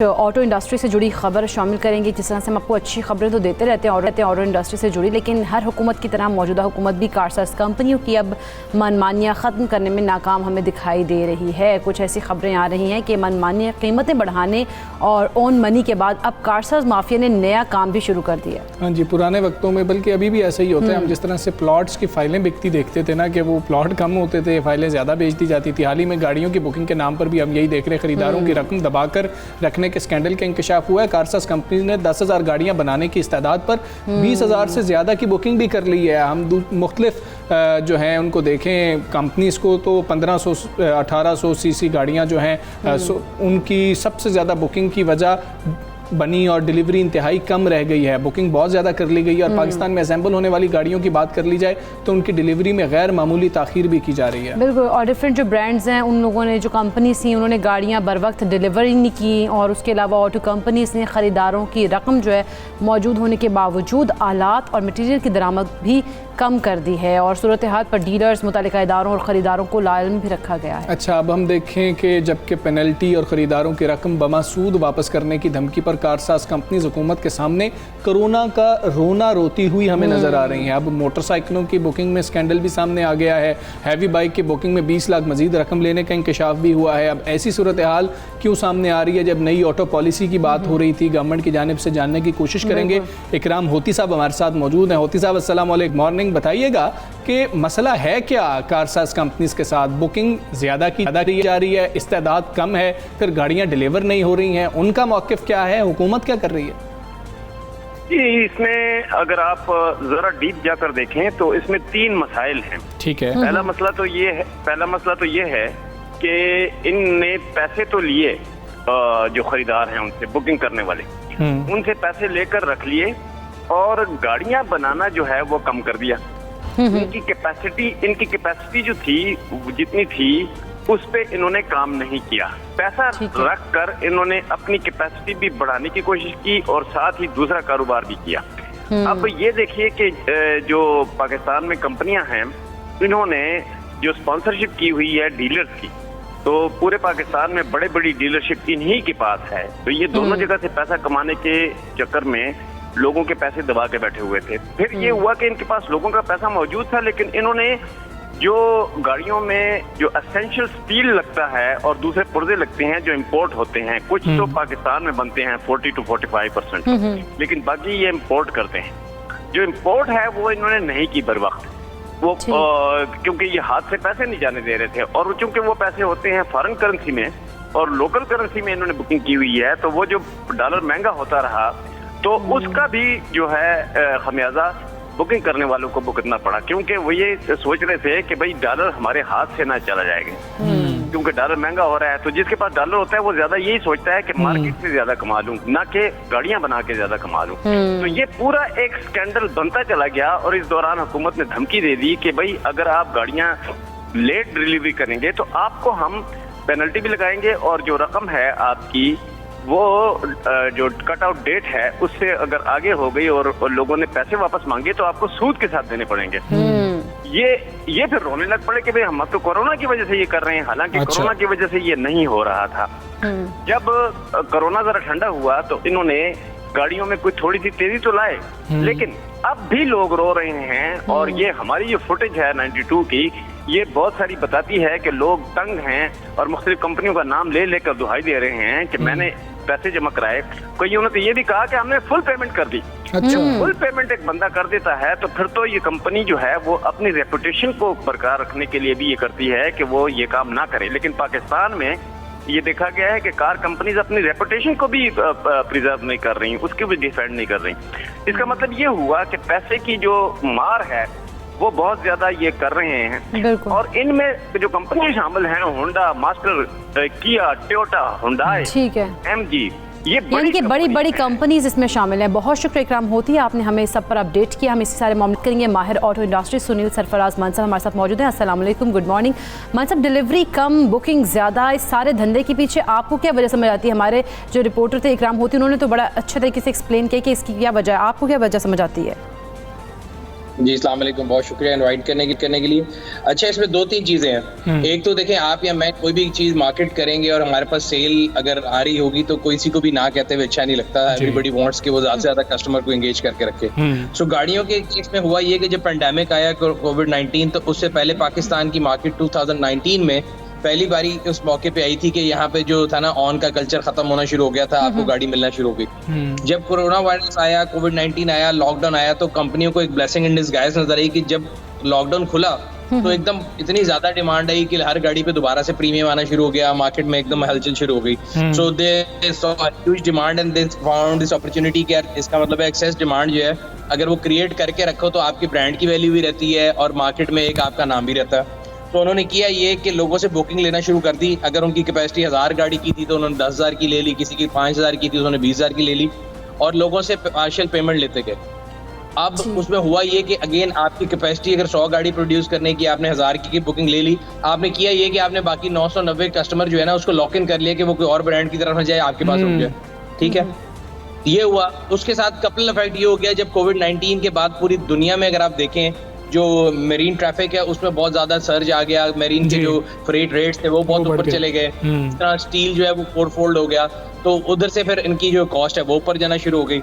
Auto industry से जुड़ी खबर शामिल करेंगे। जिस तरह से हम आपको अच्छी खबरें तो देते रहते हैं ऑटो इंडस्ट्री से जुड़ी, लेकिन हर हुकूमत की तरह मौजूदा हुकूमत भी कारसाज कंपनियों की अब मनमानियाँ ख़त्म करने में नाकाम हमें दिखाई दे रही है। कुछ ऐसी खबरें आ रही हैं कि मनमानी कीमतें बढ़ाने और ओन मनी के बाद अब कारसाज माफिया ने नया काम भी शुरू कर दिया। हाँ जी, पुराने वक्तों में बल्कि अभी भी ऐसा ही होता है। हम जिस तरह से प्लॉट्स की फाइलें बिकती देखते थे ना कि वो प्लॉट कम होते थे, फाइलें ज़्यादा बेच दी जाती थी। हाल ही में गाड़ियों की बुकिंग के नाम पर भी हम यही देख रहे हैं, खरीदारों की रकम दबाकर रखने के स्कैंडल के इंकशाफ हुआ है। कारसाज कंपनी ने 10,000 गाड़ियां बनाने की इस्तेदाद पर 20,000 से ज़्यादा की बुकिंग भी कर ली है। हम मुख्तलिफ जो हैं उनको देखें, कंपनीज़ को तो 1500 1800 सीसी गाड़ियां जो हैं उनकी सबसे ज़्यादा बुकिंग की वजह बनी और डिलीवरी इंतहाई कम रह गई है। बुकिंग बहुत ज़्यादा कर ली गई है और पाकिस्तान में असेंबल होने वाली गाड़ियों की बात कर ली जाए तो उनकी डिलीवरी में गैर मामूली ताख़ीर भी की जा रही है। बिल्कुल, और डिफरेंट जो ब्रांड्स हैं उन लोगों ने, जो कंपनीज थी, उन्होंने गाड़ियां बर वक्त डिलीवरी नहीं की और उसके अलावा ऑटो कंपनीज ने ख़रीदारों की रकम जो है मौजूद होने के बावजूद आलात और मटीरियल की दरामद भी कम कर दी है और सूरत हाल पर डीलर्स, मुतल्लिका इदारों और ख़रीदारों को लाइम भी रखा गया है। अच्छा, अब हम देखें कि जबकि पेनल्टी और ख़रीदारों की रकम बमासूद वापस करने की धमकी पर कारसाज कंपनीज हुकूमत के सामने कोरोना का रोना रोती हुई हमें नज़र आ रही हैं। अब मोटरसाइकिलों की बुकिंग में स्कैंडल भी सामने आ गया है। हैवी बाइक की बुकिंग में 20 लाख मजीद रकम लेने का इंकशाफ भी हुआ है। अब ऐसी सूरत हाल क्यों सामने आ रही है? जब नई ऑटो पॉलिसी की बात हो रही थी गवर्नमेंट की जानिब से, जानने की कोशिश करेंगे। इकराम होती साहब हमारे साथ मौजूद हैं। होती साहब अस्सलाम वालेकुम, मॉर्निंग। बताइएगा कि मसला है क्या कारसाज कंपनीज के साथ? बुकिंग ज़्यादा की जा रही है, इस्तेदाद कम है, फिर गाड़ियाँ डिलीवर नहीं हो रही हैं, उनका मौक़िफ़ क्या है? हुकूमत क्या कर रही है? जी, इसमें अगर आप जरा डीप जाकर देखें तो इसमें 3 मसाइल हैं। ठीक है। पहला मसला तो ये है कि इनने पैसे तो लिए, जो खरीदार हैं उनसे, बुकिंग करने वाले उनसे पैसे लेकर रख लिए और गाड़ियां बनाना जो है वो कम कर दिया। इनकी कैपेसिटी जो थी, जितनी थी उस पे इन्होंने काम नहीं किया। पैसा रख कर इन्होंने अपनी कैपेसिटी भी बढ़ाने की कोशिश की और साथ ही दूसरा कारोबार भी किया। अब ये देखिए कि जो पाकिस्तान में कंपनियां हैं, इन्होंने जो स्पॉन्सरशिप की हुई है डीलर्स की, तो पूरे पाकिस्तान में बड़े बड़ी डीलरशिप इन्हीं के पास है। तो ये दोनों जगह से पैसा कमाने के चक्कर में लोगों के पैसे दबा के बैठे हुए थे। फिर ये हुआ कि इनके पास लोगों का पैसा मौजूद था, लेकिन इन्होंने जो गाड़ियों में जो एसेंशियल स्टील लगता है और दूसरे पुर्जे लगते हैं जो इंपोर्ट होते हैं, कुछ तो पाकिस्तान में बनते हैं 40 to 45%, लेकिन बाकी ये इंपोर्ट करते हैं। जो इंपोर्ट है वो इन्होंने नहीं की बर वक्त, वो क्योंकि ये हाथ से पैसे नहीं जाने दे रहे थे और चूंकि वो पैसे होते हैं फॉरेन करेंसी में और लोकल करेंसी में इन्होंने बुकिंग की हुई है, तो वो जो डॉलर महंगा होता रहा तो उसका भी जो है खमियाजा बुकिंग करने वालों को भुगतना पड़ा, क्योंकि वो ये सोच रहे थे कि भाई डॉलर हमारे हाथ से ना चला जाएगा, क्योंकि डॉलर महंगा हो रहा है। तो जिसके पास डॉलर होता है वो ज्यादा यही सोचता है कि मार्केट से ज्यादा कमा लूं, ना कि गाड़ियां बना के ज्यादा कमा लूं। तो ये पूरा एक स्कैंडल बनता चला गया और इस दौरान हुकूमत ने धमकी दे दी कि भाई अगर आप गाड़ियां लेट डिलीवरी करेंगे तो आपको हम पेनल्टी भी लगाएंगे और जो रकम है आपकी वो जो कट आउट डेट है उससे अगर आगे हो गई और लोगों ने पैसे वापस मांगे तो आपको सूद के साथ देने पड़ेंगे। ये फिर रोने लग पड़े कि भाई हम तो कोरोना की वजह से ये कर रहे हैं, हालांकि कोरोना की वजह से ये नहीं हो रहा था। जब कोरोना जरा ठंडा हुआ तो इन्होंने गाड़ियों में कुछ थोड़ी सी तेजी तो लाए, लेकिन अब भी लोग रो रहे हैं और ये हमारी जो फुटेज है 92 की, ये बहुत सारी बताती है कि लोग तंग हैं और मुख्तलिफ कंपनियों का नाम ले लेकर दुहाई दे रहे हैं कि मैंने पैसे जमा कराए। कईयों ने तो ये भी कहा कि हमने फुल पेमेंट कर दी। जब फुल पेमेंट एक बंदा कर देता है तो फिर तो ये कंपनी जो है वो अपनी रेपुटेशन को बरकरार रखने के लिए भी ये करती है कि वो ये काम ना करे। लेकिन पाकिस्तान में ये देखा गया है कि कार कंपनीज अपनी रेपुटेशन को भी प्रिजर्व नहीं कर रही, उसकी भी डिफेंड नहीं कर रही। इसका मतलब ये हुआ कि पैसे की जो मार है वो बहुत ज्यादा ये कर रहे हैं। और इनमें जो कंपनी शामिल हैं, होंडा, मास्टर, किया, टोयोटा, हुंडई, ठीक है, एमजी, ये बड़ी बड़ी कंपनीज इसमें शामिल हैं। बहुत शुक्रिया इकराम होती है, आपने हमें सब पर अपडेट किया। हम इसी सारे मामले करेंगे। माहिर ऑटो इंडस्ट्री सुनील सरफराज मनसब हमारे साथ मौजूद हैं। अस्सलाम वालेकुम, गुड मॉर्निंग। मनसब, डिलीवरी कम, बुकिंग ज़्यादा, इस सारे धंधे के पीछे आपको क्या वजह समझ आती है? हमारे जो रिपोर्टर थे इकराम होती, उन्होंने तो बड़ा अच्छे तरीके से एक्सप्लेन किया कि इसकी क्या वजह है, आपको क्या वजह समझ आती है? जी, अस्सलाम वालेकुम, बहुत शुक्रिया इनवाइट करने के लिए। अच्छा, इसमें 2-3 चीज़ें हैं। एक तो देखें, आप या मैं कोई भी चीज़ मार्केट करेंगे और हमारे पास सेल अगर आ रही होगी तो किसी को भी ना कहते हुए अच्छा नहीं लगता। एवरीबॉडी वांट्स कि वो ज़्यादा से ज़्यादा कस्टमर को एंगेज करके रखे। सो गाड़ियों के केस में हुआ ये कि जब पेंडेमिक आया कोविड-19, तो उससे पहले पाकिस्तान की मार्केट 2019 में पहली बारी उस मौके पे आई थी कि यहाँ पे जो था ना ऑन का कल्चर खत्म होना शुरू हो गया था, आपको गाड़ी मिलना शुरू हो गई। जब कोरोना वायरस आया, कोविड-19 आया, लॉकडाउन आया, तो कंपनियों को एक ब्लेसिंग इन डिस्गाइज नजर आई कि जब लॉकडाउन खुला तो एकदम इतनी ज्यादा डिमांड आई कि हर गाड़ी पे दोबारा से प्रीमियम आना शुरू हो गया, मार्केट में एकदम हलचल शुरू हो गई। So they saw huge demand and they found this opportunity कि यार इसका मतलब है एक्सेस डिमांड जो है अगर वो क्रिएट करके रखो तो आपकी ब्रांड की वैल्यू भी रहती है और मार्केट में एक आपका नाम भी रहता है। तो उन्होंने किया ये कि लोगों से बुकिंग लेना शुरू कर दी। अगर उनकी कैपेसिटी 1000 गाड़ी की थी तो उन्होंने 10,000 की ले ली, किसी की 5,000 की थी तो उन्होंने 20,000 की ले ली और लोगों से पार्शियल पेमेंट लेते गए। अब उसमें हुआ ये कि अगेन आपकी कैपेसिटी अगर 100 गाड़ी प्रोड्यूस करने की, आपने 1000 की बुकिंग ले ली, आपने किया ये कि आपने बाकी 990 कस्टमर जो है ना उसको लॉक इन कर लिया कि वो कोई और ब्रांड की तरफ न जाए, आपके पास हो गया। ठीक है, ये हुआ। उसके साथ कपल इफेक्ट ये हो गया, जब कोविड-19 के बाद पूरी दुनिया में अगर आप देखें जो मेरीन ट्रैफिक है उसमें बहुत ज्यादा सर्ज आ गया। मेरीन के जो फ्रेट रेट्स थे वो बहुत ऊपर चले गए। इस तरह स्टील जो है वो 4-फोल्ड हो गया, तो उधर से फिर इनकी जो कॉस्ट है वो ऊपर जाना शुरू हो गई।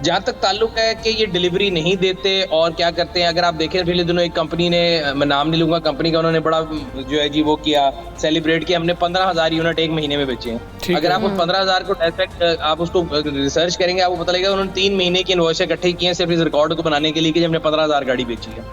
जहां तक ताल्लुक है कि ये डिलीवरी नहीं देते और क्या करते हैं, अगर आप देखें पिछले दिनों एक कंपनी ने, मैं नाम नहीं लूंगा कंपनी का, उन्होंने बड़ा जो है जी वो किया, सेलिब्रेट किया, हमने 15,000 यूनिट एक महीने में बेचे हैं। अगर आप उस 15,000 को डायरेक्ट आप उसको रिसर्च करेंगे आपको पता लगेगा उन्होंने 3 महीने की इनवॉइस इकट्ठे किए सिर्फ इस रिकॉर्ड को बनाने के लिए कि हमने 15,000 गाड़ी बेची है।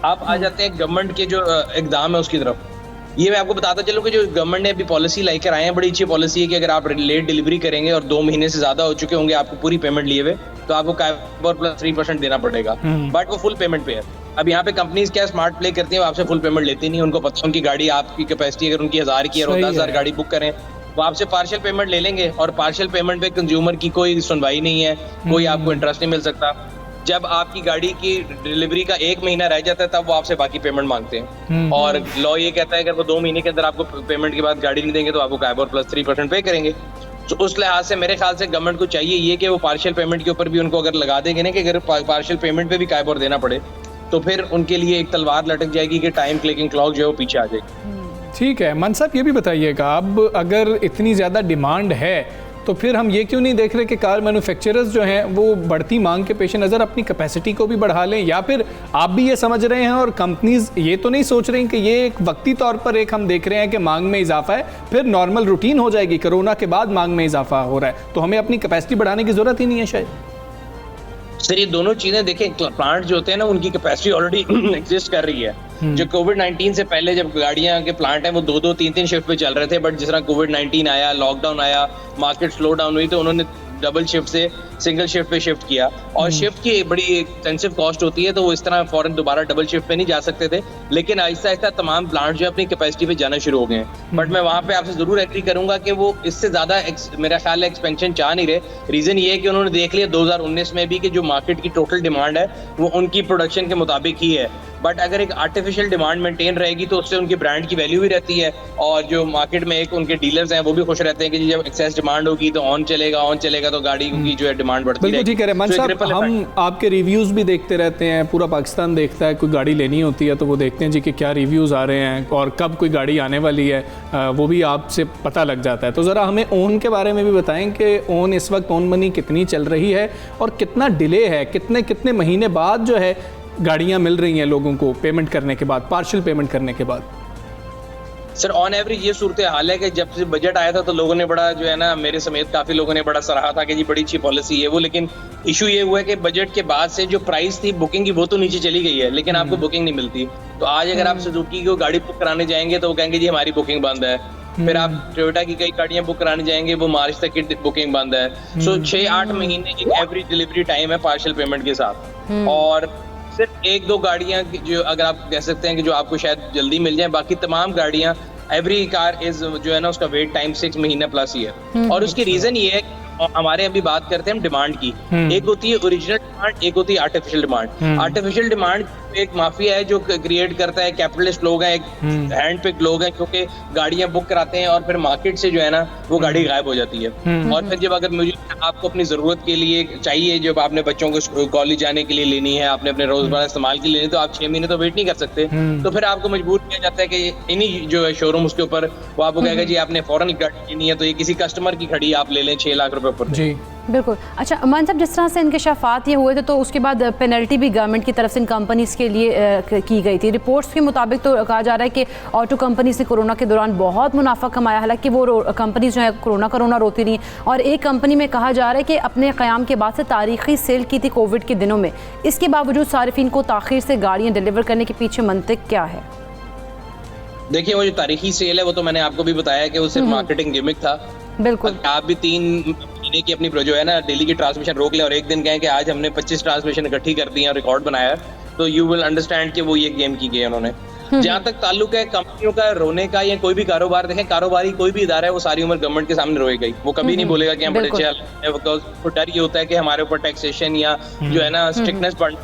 आप आ जाते हैं गवर्नमेंट के जो इक़दाम है उसकी तरफ। ये मैं आपको बताता चलूं कि जो गवर्नमेंट ने अभी पॉलिसी लेकर आए हैं, बड़ी अच्छी पॉलिसी है कि अगर आप लेट डिलीवरी करेंगे और 2 महीने से ज्यादा हो चुके होंगे आपको पूरी पेमेंट लिए हुए, तो आपको काइबोर प्लस 3% देना पड़ेगा, बट वो फुल पेमेंट पे है। अब यहाँ पे कंपनीज क्या स्मार्ट प्ले करती है, वो आपसे फुल पेमेंट लेती नहीं। उनको पता है उनकी गाड़ी, आपकी कैपेसिटी अगर उनकी 1000 की है और 10,000 गाड़ी बुक करें, वो आपसे पार्शियल पेमेंट ले लेंगे और पार्शियल पेमेंट पे कंज्यूमर की कोई सुनवाई नहीं है, कोई आपको इंटरेस्ट नहीं मिल सकता। जब आपकी गाड़ी की डिलीवरी का 1 महीना रह जाता है तब वो आपसे बाकी पेमेंट मांगते हैं और लॉ ये कहता है अगर वो 2 महीने के अंदर आपको पेमेंट के बाद गाड़ी नहीं देंगे तो आपको काइबोर प्लस 3% पे करेंगे। तो उस लिहाज से मेरे ख्याल से गवर्नमेंट को चाहिए ये कि वो पार्शियल पेमेंट के ऊपर भी उनको अगर लगा देंगे ना कि अगर पार्शियल पेमेंट पे भी काइबोर देना पड़े तो फिर उनके लिए एक तलवार लटक जाएगी कि टाइम क्लिकिंग क्लॉक जो है वो पीछे आ जाएगी। ठीक है मन साहब, ये भी बताइएगा, अब अगर इतनी ज़्यादा डिमांड है तो फिर हम ये क्यों नहीं देख रहे कि कार मैन्युफैक्चरर्स जो हैं वो बढ़ती मांग के पेश नज़र अपनी कैपेसिटी को भी बढ़ा लें, या फिर आप भी ये समझ रहे हैं और कंपनीज ये तो नहीं सोच रही कि ये एक वक्ती तौर पर एक हम देख रहे हैं कि मांग में इजाफा है, फिर नॉर्मल रूटीन हो जाएगी, कोरोना के बाद मांग में इजाफा हो रहा है तो हमें अपनी कैपेसिटी बढ़ाने की ज़रूरत ही नहीं है शायद। सर ये दोनों चीजें देखें, प्लांट जो होते हैं ना उनकी कैपेसिटी ऑलरेडी एग्जिस्ट कर रही है। जो कोविड-19 से पहले जब गाड़ियां के प्लांट हैं वो 2-2, 3-3 शिफ्ट पे चल रहे थे, बट जिस तरह कोविड-19 आया, लॉकडाउन आया, मार्केट स्लो डाउन हुई तो उन्होंने डबल शिफ्ट से सिंगल शिफ्ट पे शिफ्ट किया और शिफ्ट की बड़ी एक्सपेंसिव कॉस्ट होती है तो वो इस तरह फौरन दोबारा डबल शिफ्ट पे नहीं जा सकते थे, लेकिन आहिस्ता आहिस्ता तमाम प्लांट जो अपनी कैपेसिटी पे जाना शुरू हो गए हैं। बट मैं वहां पे आपसे जरूर एग्री करूंगा कि वो इससे ज्यादा मेरा ख्याल है एक्सपेंशन चाह नहीं रहे। रीजन ये है कि उन्होंने देख लिया 2019 में भी कि जो मार्केट की टोटल डिमांड है वो उनकी प्रोडक्शन के मुताबिक ही है, बट अगर एक आर्टिफिशियल डिमांड मेंटेन रहेगी तो उससे उनकी ब्रांड की वैल्यू भी रहती है और जो मार्केट में एक उनके डीलर्स हैं वो भी खुश रहते हैं कि जब एक्सेस डिमांड होगी तो ऑन चलेगा तो गाड़ी की जो है डिमांड बढ़ती है। ठीक है मन साहब, हम आपके रिव्यूज भी देखते रहते हैं, पूरा पाकिस्तान देखता है, कोई गाड़ी लेनी होती है तो वो देखते हैं जी कि क्या रिव्यूज आ रहे हैं और कब कोई गाड़ी आने वाली है, वो भी आपसे पता लग जाता है। तो ज़रा हमें ओन के बारे में भी बताएं कि ओन इस वक्त ओन मनी कितनी चल रही है और कितना डिले है, कितने महीने बाद जो है गाड़ियां मिल रही हैं लोगों को पेमेंट करने के बाद, पार्शियल पेमेंट करने के बाद। सर ऑन एवरेज ये सूरत हाल है कि जब से बजट आया था तो लोगों ने बड़ा जो है ना, मेरे समेत काफी लोगों ने बड़ा सराहा था कि जी बड़ी अच्छी पॉलिसी है वो, लेकिन इशू ये हुआ है कि बजट के बाद से जो प्राइस थी बुकिंग की वो तो नीचे चली गई है लेकिन आपको बुकिंग नहीं मिलती। तो आज अगर आप सुजुकी की गाड़ी बुक कराने जाएंगे तो वो कहेंगे जी हमारी बुकिंग बंद है, फिर आप टोयोटा की कई गाड़ियां बुक कराने जाएंगे वो मार्च तक की बुकिंग बंद है। सो 6-8 महीने की एवरेज डिलीवरी टाइम है पार्शियल पेमेंट के साथ, और सिर्फ 1-2 गाड़ियां जो अगर आप कह सकते हैं कि जो आपको शायद जल्दी मिल जाए, बाकी तमाम गाड़ियां एवरी कार इज जो है ना उसका वेट टाइम 6 महीने प्लस ही है। और उसकी रीजन ये है और हमारे अभी बात करते हैं हम डिमांड की। एक होती है ओरिजिनल डिमांड, एक होती है आर्टिफिशियल डिमांड। आर्टिफिशियल डिमांड एक माफिया है जो क्रिएट करता है, कैपिटलिस्ट लोग हैं, एक हैंड पिक लोग हैं, क्योंकि गाड़ियां बुक कराते हैं और फिर मार्केट से जो है ना वो गाड़ी गायब हो जाती है। और फिर जब अगर मुझे आपको अपनी जरूरत के लिए चाहिए, जब आपने बच्चों को कॉलेज जाने के लिए लेनी है, आपने अपने रोजमर्रा इस्तेमाल के लिए लेनी, तो आप 6 महीने तो वेट नहीं कर सकते। तो फिर आपको मजबूर किया जाता है कि इन्हीं जो है शोरूम उसके ऊपर वो आपको कहेगा जी आपने फौरन गाड़ी लेनी है तो ये किसी कस्टमर की खड़ी आप ले लें 6 लाख रुपए पर। जी बिल्कुल। अच्छा अमान साहब, जिस तरह से इंकशाफात ये हुए थे तो उसके बाद पेनल्टी भी गवर्नमेंट की तरफ से इन कंपनीज़ के लिए की गई थी। रिपोर्ट्स के मुताबिक तो कहा जा रहा है कि ऑटो कंपनीज ने कोरोना के दौरान बहुत मुनाफा कमाया, हालांकि वो कंपनीज जो है कोरोना रोती रही। और एक कंपनी में कहा जा रहा है कि अपने क़याम के बाद से तारीखी सेल की थी कोविड के दिनों में, इसके बावजूद सारिफिन को ताख़ीर से गाड़ियाँ डिलीवर करने के पीछे मंतिक क्या है? देखिए वो जो तारीखी सेल है वो तो मैंने आपको भी बताया कि वो सिर्फ मार्केटिंग गिमिक था। बिल्कुल। आप भी 3 महीने की अपनी जो है ना डेली की ट्रांसमिशन रोक ले और एक दिन कहें कि आज हमने 25 ट्रांसमिशन इकट्ठी कर दी है और रिकॉर्ड बनाया, तो यू विल अंडरस्टैंड कि वो ये गेम की गई है उन्होंने। जहाँ तक ताल्लुक है कंपनियों का रोने का या कोई भी कारोबार, देखें कारोबारी कोई भी इदारा है वो सारी उम्र गवर्नमेंट के सामने रोएगा ही, वो कभी नहीं बोलेगा कि हम बड़े अच्छे हाल है, बिकॉज डर ये होता है कि हमारे ऊपर टैक्सेशन या जो है ना स्ट्रिक्टनेस बढ़।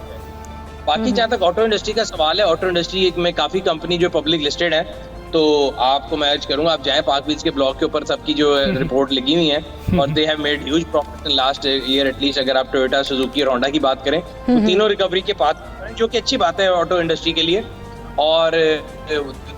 बाकी जहाँ तक ऑटो इंडस्ट्री का सवाल है, ऑटो इंडस्ट्री में काफी कंपनी जो पब्लिक लिस्टेड है, तो आपको मैं अर्ज करूंगा आप जाएं पार्क बीच के ब्लॉग के ऊपर सबकी जो रिपोर्ट लिखी हुई है और they have made huge profit in last year at least. अगर आप टोयोटा, सुजुकी और होंडा की बात करें तो तीनों रिकवरी के पाथ, जो कि अच्छी बात है ऑटो इंडस्ट्री के लिए। और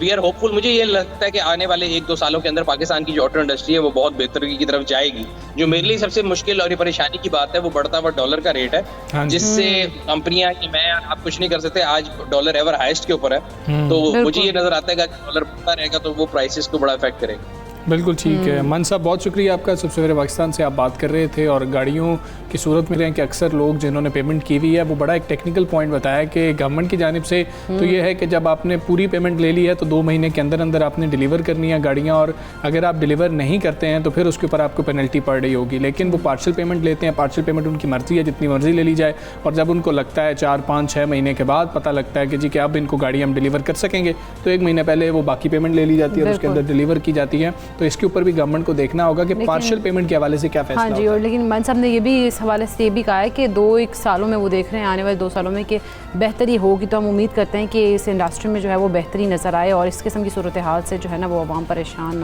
वी आर होपफुल, मुझे ये लगता है कि आने वाले 1-2 सालों के अंदर पाकिस्तान की जो ऑटो इंडस्ट्री है वो बहुत बेहतरी की तरफ जाएगी। जो मेरे लिए सबसे मुश्किल और ये परेशानी की बात है वो बढ़ता हुआ डॉलर का रेट है, जिससे कंपनियां कि मैं आप कुछ नहीं कर सकते, आज डॉलर एवर हाईएस्ट के ऊपर है, तो मुझे ये नजर आता है कि डॉलर बढ़ता रहेगा तो वो प्राइसेस को बड़ा इफेक्ट करेगा। बिल्कुल ठीक है। मन साहब बहुत शुक्रिया आपका, सबसे पहले पाकिस्तान से आप बात कर रहे थे और गाड़ियों की सूरत में रहे हैं कि अक्सर लोग जिन्होंने पेमेंट की हुई है, वो बड़ा एक टेक्निकल पॉइंट बताया कि गवर्नमेंट की जानिब से तो ये है कि जब आपने पूरी पेमेंट ले ली है तो 2 महीने के अंदर अंदर आपने डिलीवर करनी है गाड़ियाँ, और अगर आप डिलीवर नहीं करते हैं तो फिर उसके ऊपर आपको पेनल्टी पड़ रही होगी। लेकिन वो पार्शल पेमेंट लेते हैं, पार्शल पेमेंट उनकी मर्ज़ी है, जितनी मर्ज़ी ले ली जाए, और जब उनको लगता है 4, 5, 6 महीने के बाद पता लगता है कि जी कि अब इनको गाड़ी हम डिलीवर कर सकेंगे, तो 1 महीने पहले वो बाकी पेमेंट ले ली जाती है और उसके अंदर डिलीवर की जाती है। तो इसके ऊपर भी को देखना होगा कि पार्शियल पेमेंट के हवाले से क्या फैसला होगा। हाँ जी, और लेकिन मन साहब ने ये भी इस हवाले से ये भी कहा है कि 2-1 सालों में वो देख रहे हैं, आने वाले 2 सालों में कि बेहतरी होगी, तो हम उम्मीद करते हैं कि इस इंडस्ट्री में जो है वो बेहतरी नज़र आए और इस किस्म की सूरत हाल से जो है ना वो आवाम परेशान ना